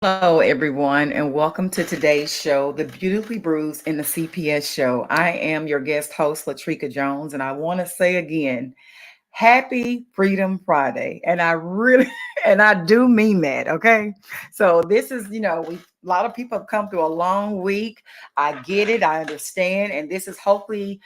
Hello, everyone, and welcome to today's show, The Beautifully Bruised in the CPS Show. I am your guest host, Latrika Jones, and I want to say again, Happy Freedom Friday. And I really, and I do mean that. Okay. So this is, a lot of people have come through a long week. I get it. I understand. And this is hopefully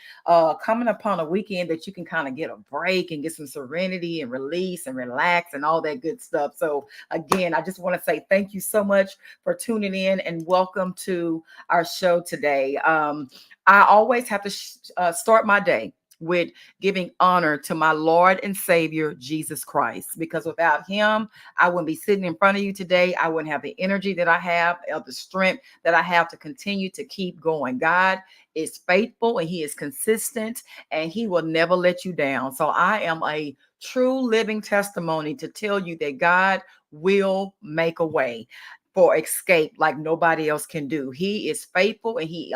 coming upon a weekend that you can kind of get a break and get some serenity and release and relax and all that good stuff. So again, I just want to say thank you so much for tuning in and welcome to our show today. I always have to start my day with giving honor to my Lord and Savior, Jesus Christ, because without him, I wouldn't be sitting in front of you today. I wouldn't have the energy that I have, or the strength that I have to continue to keep going. God is faithful and he is consistent and he will never let you down. So I am a true living testimony to tell you that God will make a way for escape like nobody else can do. He is faithful and he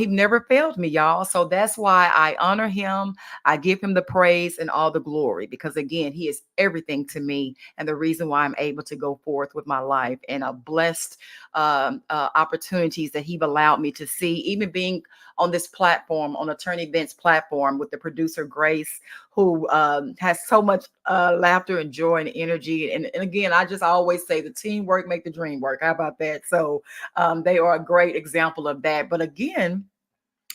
never failed me, y'all. So that's why I honor him. I give him the praise and all the glory because again, he is everything to me and the reason why I'm able to go forth with my life and a blessed opportunities that he've allowed me to see, even being on this platform, on a Turn Events platform with the producer Grace, who has so much laughter and joy and energy. And again, I just always say the teamwork make the dream work. How about that? So they are a great example of that. But again,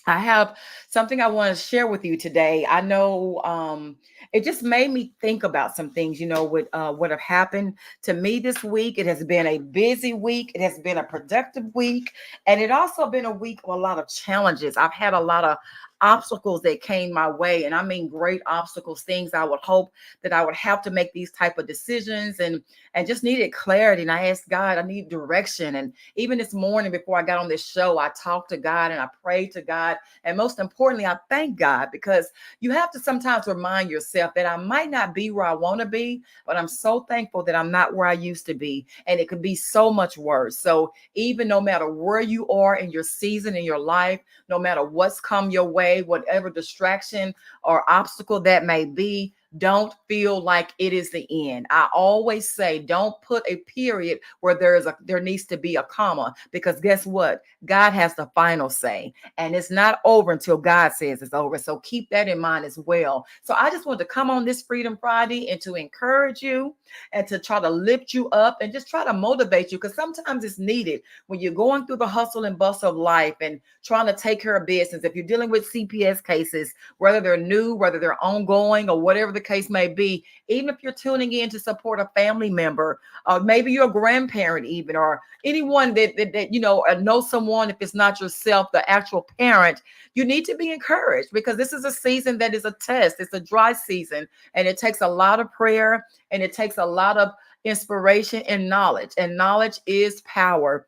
I have something I want to share with you today. I know it just made me think about some things, with what have happened to me this week. It has been a busy week. It has been a productive week. And it also been a week of a lot of challenges. I've had a lot of obstacles that came my way. And I mean great obstacles, things I would hope that I would have to make these type of decisions and just needed clarity. And I asked God, I need direction. And even this morning before I got on this show, I talked to God and I prayed to God. And most importantly, I thank God because you have to sometimes remind yourself that I might not be where I want to be, but I'm so thankful that I'm not where I used to be. And it could be so much worse. So even no matter where you are in your season in your life, no matter what's come your way, whatever distraction or obstacle that may be, don't feel like it is the end. I always say, don't put a period where there needs to be a comma, because guess what? God has the final say, and it's not over until God says it's over. So keep that in mind as well. So I just want to come on this Freedom Friday and to encourage you and to try to lift you up and just try to motivate you, because sometimes it's needed when you're going through the hustle and bustle of life and trying to take care of business. If you're dealing with CPS cases, whether they're new, whether they're ongoing, or whatever the case may be, even if you're tuning in to support a family member, or maybe you're a grandparent even, or anyone that knows someone, if it's not yourself, the actual parent, you need to be encouraged, because this is a season that is a test. It's a dry season, and it takes a lot of prayer, and it takes a lot of inspiration and knowledge is power.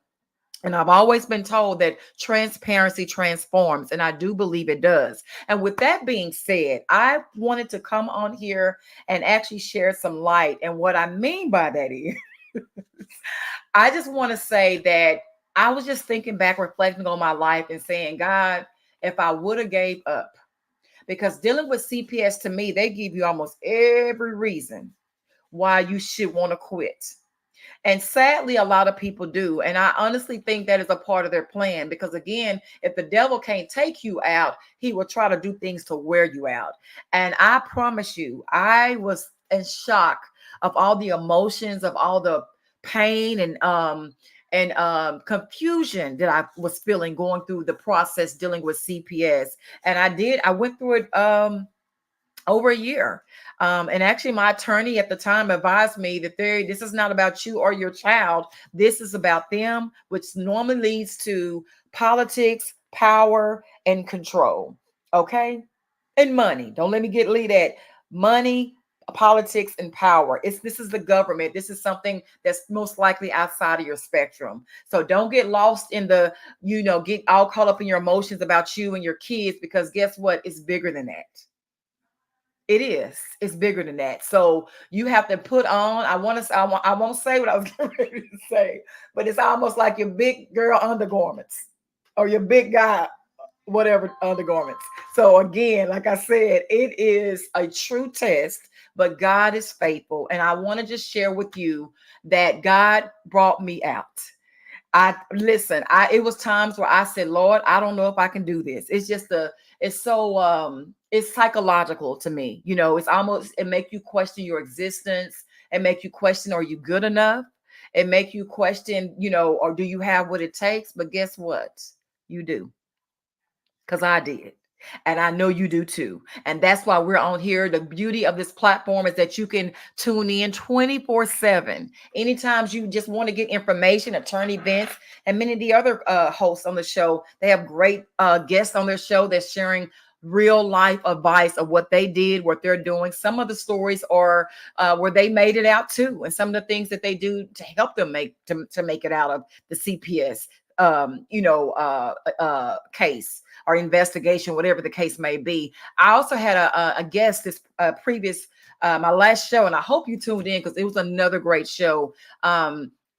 And I've always been told that transparency transforms, and I do believe it does. And with that being said, I wanted to come on here and actually share some light. And what I mean by that is, I just want to say that I was just thinking back, reflecting on my life and saying, God, if I would have gave up, because dealing with CPS, to me, they give you almost every reason why you should want to quit. And sadly, a lot of people do. And I honestly think that is a part of their plan, because again, if the devil can't take you out, he will try to do things to wear you out. And I promise you, I was in shock of all the emotions, of all the pain and confusion that I was feeling going through the process dealing with CPS. And I went through it over a year. And actually, my attorney at the time advised me that this is not about you or your child. This is about them, which normally leads to politics, power, and control. Okay. And money. Don't let me lead that. Money, politics, and power. This is the government. This is something that's most likely outside of your spectrum. So don't get lost in get all caught up in your emotions about you and your kids, because guess what? It's bigger than that. It is. It's bigger than that. So you have to put on. I won't say what I was getting ready to say, but it's almost like your big girl undergarments or your big guy, whatever undergarments. So again, like I said, it is a true test, but God is faithful. And I want to just share with you that God brought me out. I listen, it was times where I said, Lord, I don't know if I can do this. It's just it's so it's psychological to me. It's almost, it make you question your existence. It make you question, are you good enough? It make you question, or do you have what it takes? But guess what? You do, because I did. And I know you do too. And that's why we're on here. The beauty of this platform is that you can tune in 24/7. Anytime you just want to get information, attorney events, and many of the other hosts on the show, they have great guests on their show that's sharing real life advice of what they did, what they're doing. Some of the stories are where they made it out too, and some of the things that they do to help them to make it out of the CPS case or investigation, whatever the case may be. I also had a guest this previous my last show, and I hope you tuned in because it was another great show.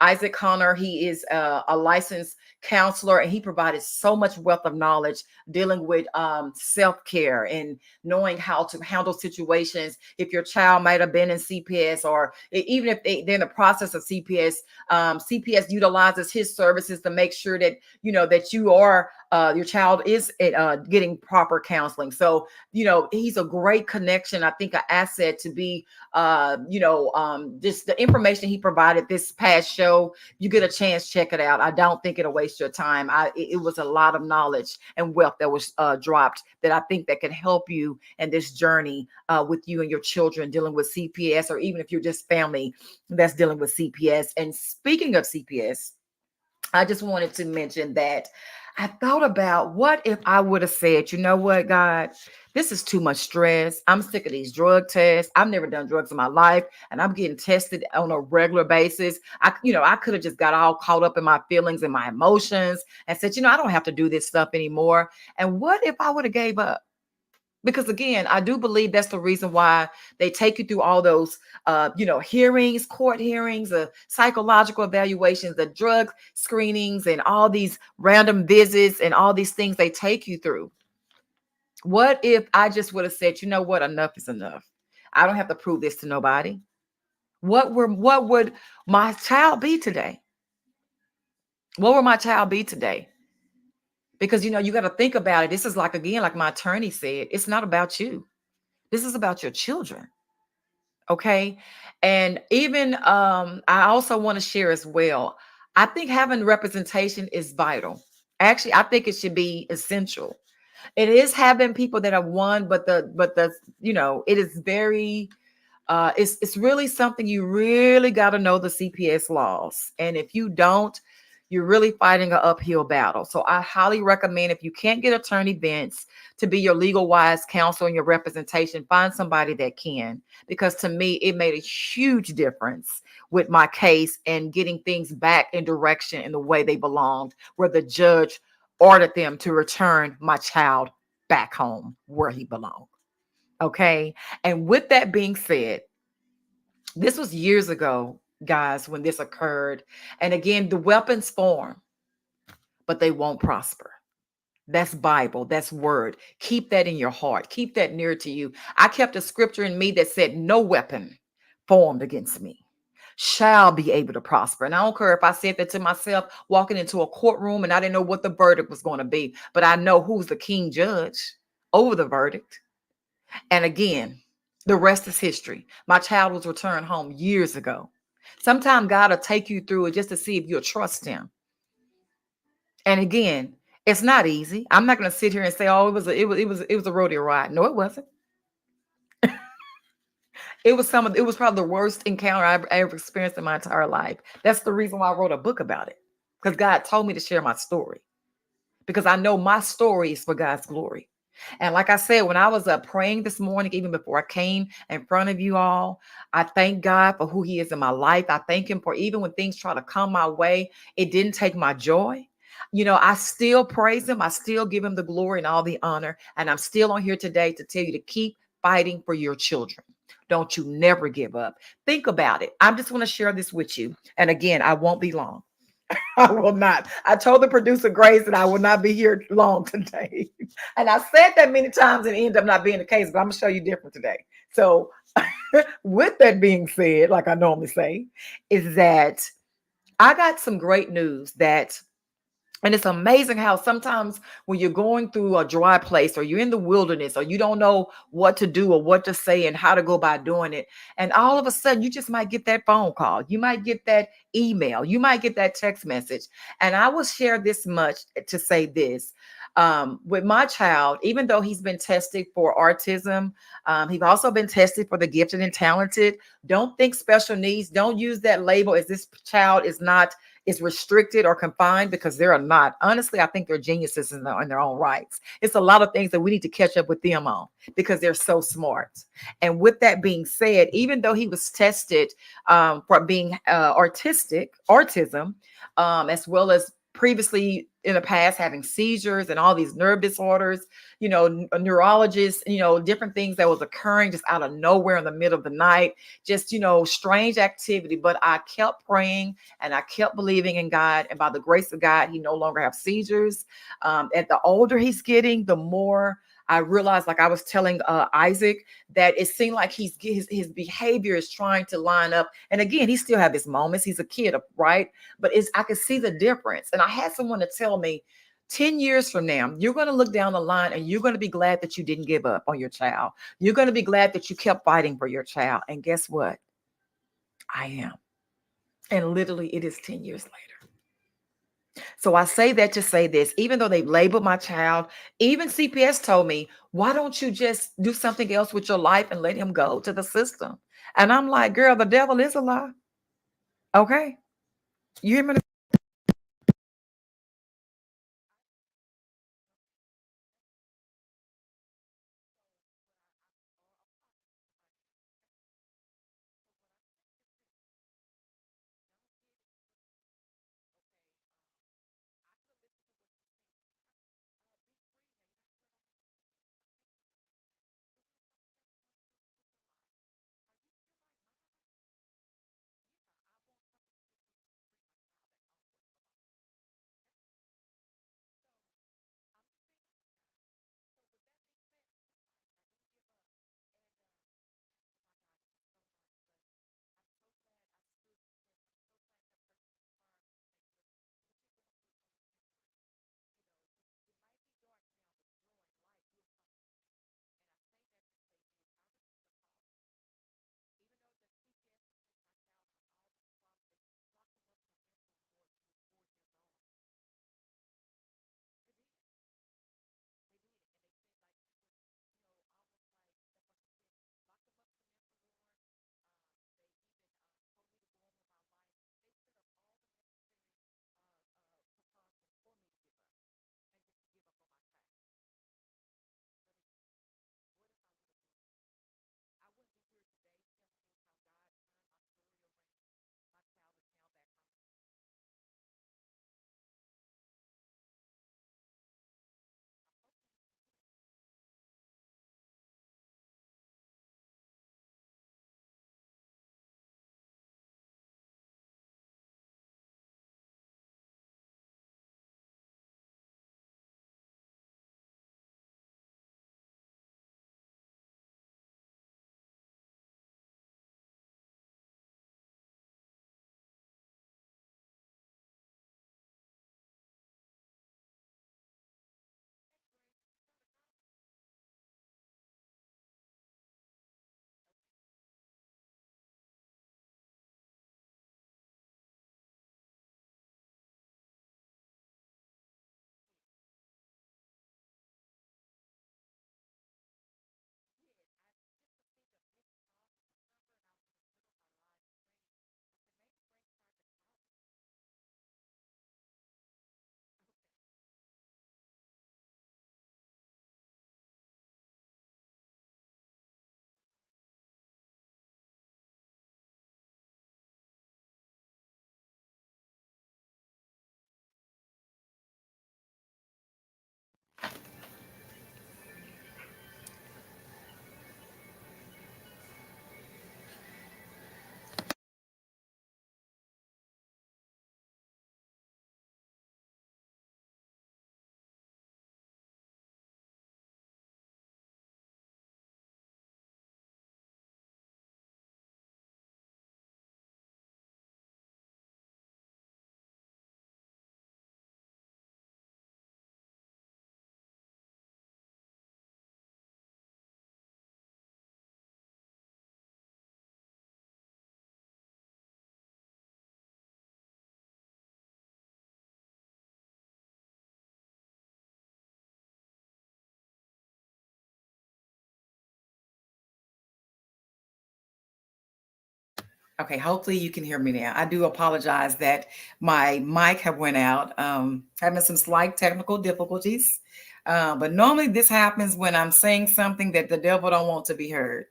Isaac Connor, he is a licensed counselor, and he provided so much wealth of knowledge dealing with self-care and knowing how to handle situations. If your child might have been in CPS, or even if they're in the process of CPS, CPS utilizes his services to make sure that that you are your child is getting proper counseling. So he's a great connection. I think an asset to be just the information he provided this past show. You get a chance, check it out. I don't think it'll waste your time. It was a lot of knowledge and wealth that was dropped that I think that can help you in this journey with you and your children dealing with CPS, or even if you're just family that's dealing with CPS. And speaking of CPS, I just wanted to mention that I thought about, what if I would have said, you know what, God, this is too much stress. I'm sick of these drug tests. I've never done drugs in my life, and I'm getting tested on a regular basis. I could have just got all caught up in my feelings and my emotions and said, I don't have to do this stuff anymore. And what if I would have gave up? Because again, I do believe that's the reason why they take you through all those hearings, court hearings, psychological evaluations, the drug screenings, and all these random visits and all these things they take you through. What if I just would have said, you know what, enough is enough. I don't have to prove this to nobody. What would my child be today? What would my child be today? Because you got to think about it. This is like, again, like my attorney said, it's not about you. This is about your children. Okay. And even I also want to share as well. I think having representation is vital. Actually, I think it should be essential. It is having people that have won, but it is very it's really something you really got to know the CPS laws. And if you don't, you're really fighting an uphill battle. So I highly recommend, if you can't get attorney Vince to be your legal wise counsel and your representation, find somebody that can. Because to me, it made a huge difference with my case and getting things back in direction in the way they belonged, where the judge ordered them to return my child back home where he belonged. Okay. And with that being said, this was years ago, guys, when this occurred. And again, the weapons form, but they won't prosper. That's Bible. That's word. Keep that in your heart. Keep that near to you. I kept a scripture in me that said, no weapon formed against me shall be able to prosper. And I don't care if I said that to myself walking into a courtroom and I didn't know what the verdict was going to be, but I know who's the king judge over the verdict. And again, the rest is history. My child was returned home years ago. Sometimes God will take you through it just to see if you'll trust him. And again, it's not easy. I'm not going to sit here and say, "Oh, it was a rodeo ride." No, it wasn't. It was probably the worst encounter I've ever experienced in my entire life. That's the reason why I wrote a book about it, because God told me to share my story, because I know my story is for God's glory. And like I said, when I was praying this morning, even before I came in front of you all, I thank God for who he is in my life. I thank him for, even when things try to come my way, it didn't take my joy. I still praise him. I still give him the glory and all the honor. And I'm still on here today to tell you to keep fighting for your children. Don't you never give up. Think about it. I'm just going to share this with you. And again, I won't be long. I will not. I told the producer Grace that I will not be here long today. And I said that many times and it ended up not being the case, but I'm going to show you different today. So With that being said, like I normally say, is that I got some great news that and it's amazing how sometimes when you're going through a dry place or you're in the wilderness or you don't know what to do or what to say and how to go about doing it, and all of a sudden you just might get that phone call, you might get that email, you might get that text message. And I will share this much to say this. With my child, even though he's been tested for autism, he's also been tested for the gifted and talented. Don't think special needs. Don't use that label as this child is restricted or confined because they're not. Honestly, I think they're geniuses in their own rights. It's a lot of things that we need to catch up with them on because they're so smart. And with that being said, even though he was tested for being autism, as well as previously in the past having seizures and all these nerve disorders, neurologists, different things that was occurring just out of nowhere in the middle of the night, just, strange activity. But I kept praying and I kept believing in God. And by the grace of God, he no longer have seizures. And the older he's getting, the more I realized, like I was telling Isaac, that it seemed like his behavior is trying to line up. And again, he still have his moments. He's a kid, right? But I could see the difference. And I had someone to tell me, 10 years from now, you're going to look down the line and you're going to be glad that you didn't give up on your child. You're going to be glad that you kept fighting for your child. And guess what? I am. And literally, it is 10 years later. So I say that to say this, even though they labeled my child, even CPS told me, why don't you just do something else with your life and let him go to the system? And I'm like, girl, the devil is a lie. Okay. You hear me? Okay, hopefully you can hear me now. I do apologize that my mic have went out. Having some slight technical difficulties. But normally this happens when I'm saying something that the devil don't want to be heard.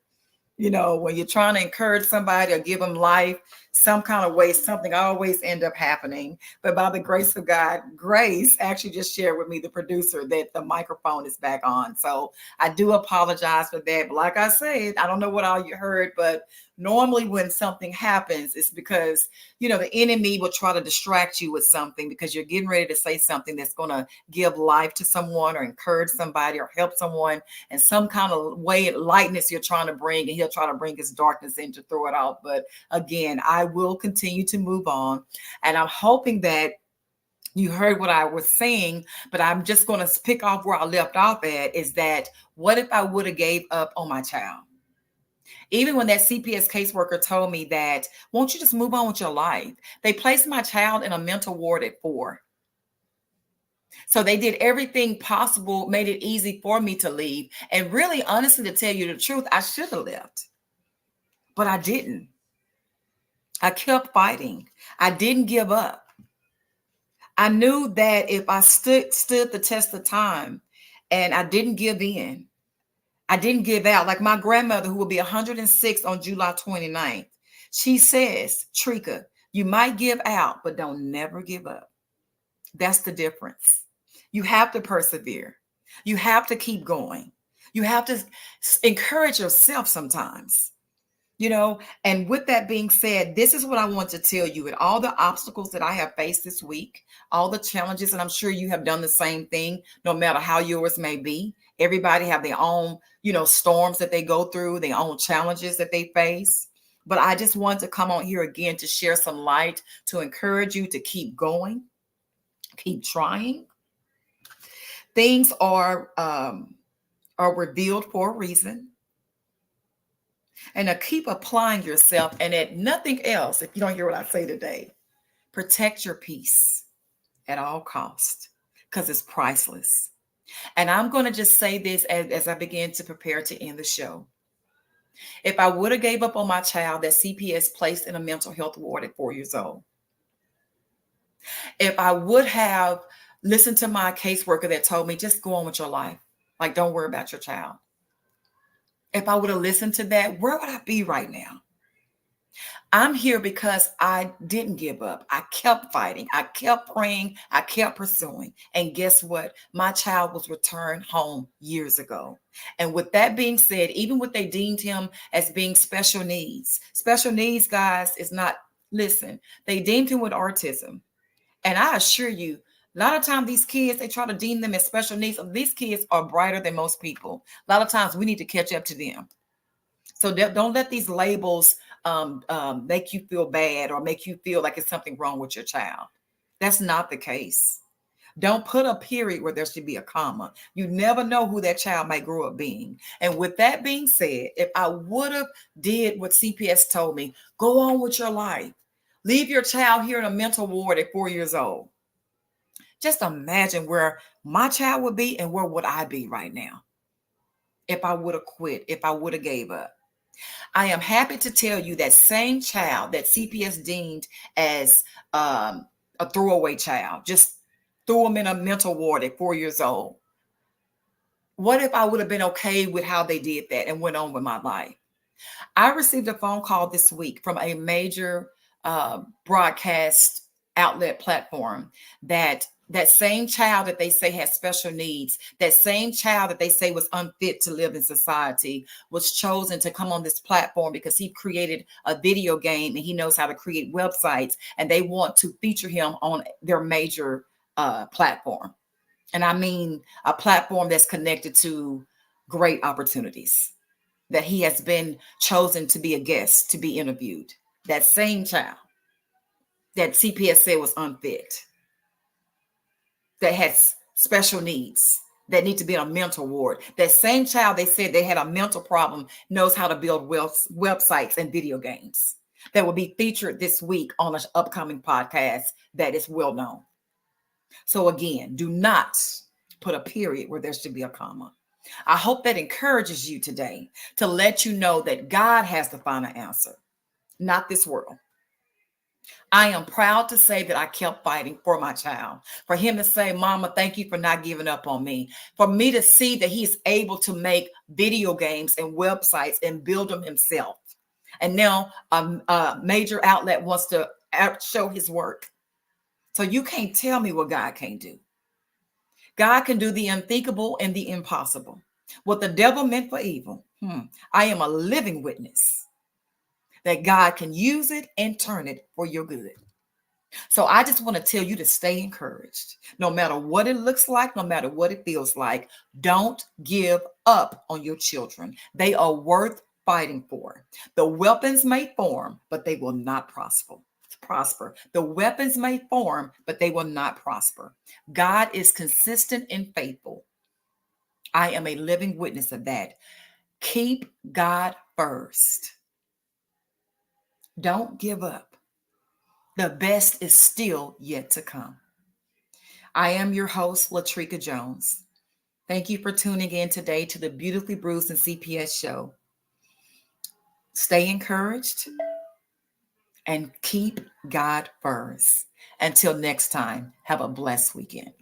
When you're trying to encourage somebody or give them life, some kind of way, something always end up happening. But by the grace of God, Grace actually just shared with me, the producer, that the microphone is back on. So I do apologize for that. But like I said, I don't know what all you heard, but normally when something happens, it's because, the enemy will try to distract you with something because you're getting ready to say something that's going to give life to someone or encourage somebody or help someone, and some kind of way, lightness you're trying to bring, and he'll try to bring his darkness in to throw it out. But again, I will continue to move on, and I'm hoping that you heard what I was saying, but I'm just going to pick off where I left off at, is that what if I would have gave up on my child? Even when that CPS caseworker told me that, won't you just move on with your life? They placed my child in a mental ward at 4. So they did everything possible, made it easy for me to leave. And really, honestly, to tell you the truth, I should have left, but I didn't. I kept fighting. I didn't give up. I knew that if I stood the test of time and I didn't give in, I didn't give out. Like my grandmother, who will be 106 on July 29th, she says, Trika, you might give out, but don't never give up. That's the difference. You have to persevere. You have to keep going. You have to encourage yourself sometimes. And with that being said, this is what I want to tell you. And all the obstacles that I have faced this week, all the challenges, and I'm sure you have done the same thing, no matter how yours may be. Everybody have their own, storms that they go through, their own challenges that they face. But I just want to come on here again to share some light, to encourage you to keep going, keep trying. Things are revealed for a reason. And to keep applying yourself, and at nothing else, if you don't hear what I say today, protect your peace at all costs, because it's priceless. And I'm going to just say this as I begin to prepare to end the show. If I would have gave up on my child that CPS placed in a mental health ward at 4 years old, if I would have listened to my caseworker that told me, just go on with your life, like don't worry about your child, if I would have listened to that, where would I be right now? I'm here because I didn't give up. I kept fighting. I kept praying. I kept pursuing. And guess what? My child was returned home years ago. And with that being said, even what they deemed him as being special needs, guys, is not, listen, they deemed him with autism. And I assure you, a lot of times these kids, they try to deem them as special needs. These kids are brighter than most people. A lot of times we need to catch up to them. So don't let these labels make you feel bad or make you feel like it's something wrong with your child. That's not the case. Don't put a period where there should be a comma. You never know who that child might grow up being. And with that being said, if I would have did what CPS told me, go on with your life. Leave your child here in a mental ward at 4 years old. Just imagine where my child would be and where would I be right now if I would have quit, if I would have gave up. I am happy to tell you that same child that CPS deemed as a throwaway child, just threw him in a mental ward at 4 years old. What if I would have been okay with how they did that and went on with my life? I received a phone call this week from a major broadcast outlet platform that same child that they say has special needs, that same child that they say was unfit to live in society, was chosen to come on this platform because he created a video game and he knows how to create websites, and they want to feature him on their major platform. And I mean a platform that's connected to great opportunities, that he has been chosen to be a guest, to be interviewed. That same child that CPS said was unfit, that has special needs, that need to be in a mental ward. That same child they said they had a mental problem knows how to build websites and video games, that will be featured this week on an upcoming podcast that is well known. So again, do not put a period where there should be a comma. I hope that encourages you today to let you know that God has the final answer. not this world. I am proud to say that I kept fighting for my child. For him to say, Mama, thank you for not giving up on me. For me to see that he's able to make video games and websites and build them himself. And now a major outlet wants to show his work. So you can't tell me what God can't do. God can do the unthinkable and the impossible. What the devil meant for evil, I am a living witness that God can use it and turn it for your good. So I just want to tell you to stay encouraged. No matter what it looks like, no matter what it feels like, don't give up on your children. They are worth fighting for. The weapons may form, but they will not prosper. The weapons may form, but they will not prosper. God is consistent and faithful. I am a living witness of that. Keep God first. Don't give up. The best is still yet to come. I am your host, Latrika Jones. Thank you for tuning in today to the Beautifully Bruised and CPS show. Stay encouraged and keep God first. Until next time, have a blessed weekend.